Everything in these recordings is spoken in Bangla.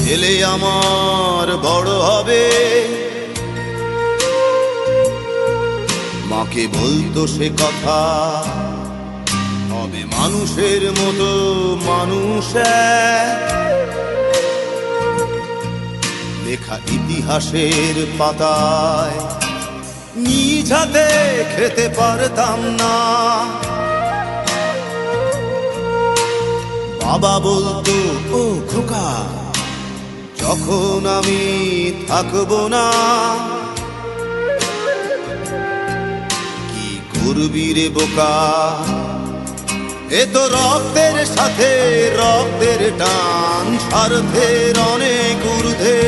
ছেলে আমার বড় হবে, মাকে বলতো সে কথা, হবে মানুষের মতো মানুষ এক। লেখা ইতিহাসের পাতায় নিজ হাতে খেতে পারতাম না। বাবা বলতো, ও খোকা, যখন আমি থাকবো না, কি করবি রে বোকা, এ তো রক্তের সাথে রক্তের টান, স্বার্থের অনেক ঊর্ধ্বে।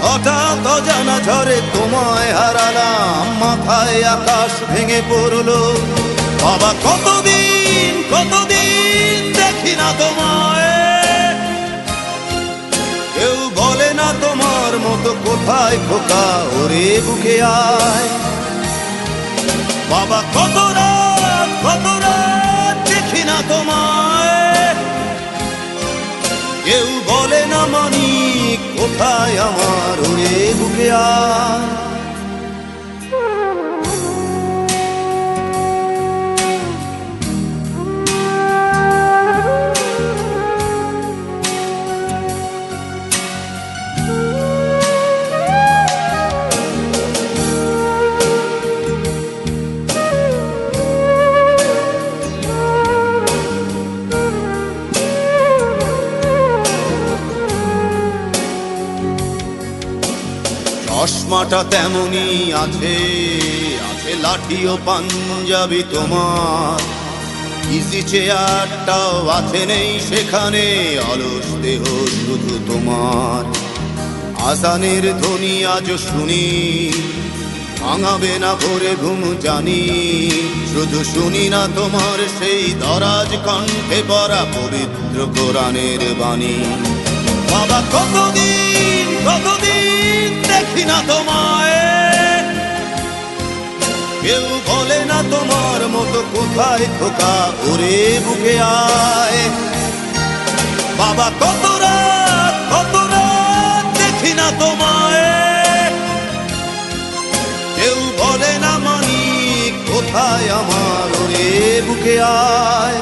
হঠাৎ অজানা ঝড়ে তোমায় হারালাম, মাথায় আকাশ ভেঙে পড়লো। বাবা কতদিন কতদিন দেখি না তোমায়, কেউ বলে না তোমার মতো কোথায় খোকা, ওরে বুকে আয়। বাবা কত রাত দেখি না তোমায়, কেউ বলে না মানি কোথায় আমার, ওরে বুকে আয়। চশমাটা তেমনি আছে, আছে লাঠি ও পাঞ্জাবি তোমার, ইজি চেয়ারটাও আছে নেই সেখানে, অলস দেহ শুধু তোমার। আজানের ধ্বনি আজ শুনি, ভাঙাবে না ভোরে ঘুম জানি, শুধু শুনি না তোমার সেই দরাজ কণ্ঠে পড়া পবিত্র কোরআনের বাণী। বাবা কতদিন কতদিন দেখি না তোমায়, কেউ বলে না তোমার মতো কোথায় খোকা, ওরে বুকে আয়। বাবা কত রাত দেখি না তোমায়, কেউ বলে না মানি কোথায় আমার, ওরে বুকে আয়।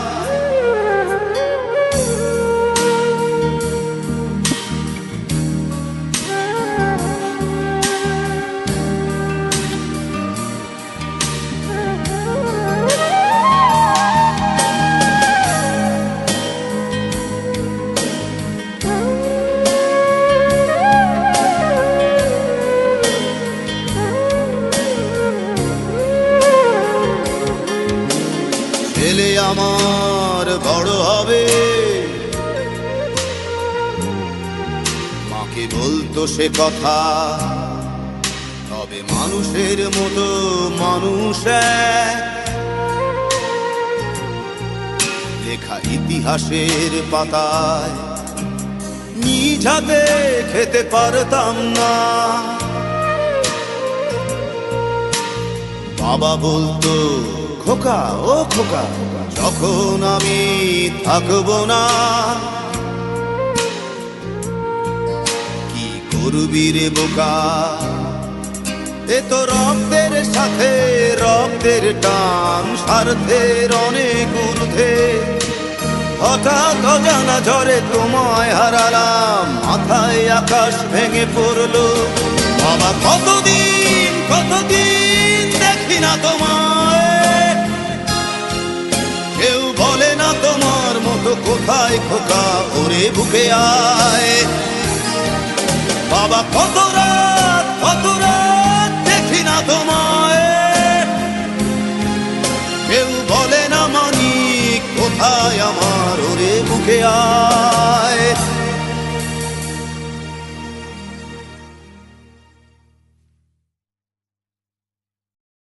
ছেলে আমার বড় হবে, মাকে বলতো সে কথা, তবে মানুষের মতো মানুষ এক। লেখা ইতিহাসের পাতায় নিজ হাতে খেতে পারতাম না। বাবা বলতো, খোকা ও খোকা, যখন আমি থাকবো না, কি করবি রে বোকা, এ তো রক্তের সাথে রক্তের টান, স্বার্থের অনেক ঊর্ধ্বে। হঠাৎ অজানা ঝড়ে তোমায় হারালাম, মাথায় আকাশ ভেঙে পড়লো। বাবা কতদিন কতদিন দেখি না তোমায়, কেউ বলে না তোমার মতো কোথায় খোকা, ওরে বুকে আয়। বাবা কত রাত দেখি না তোমায়, কেউ বলে না মানি কোথায় আমার, ওরে বুকে আয়।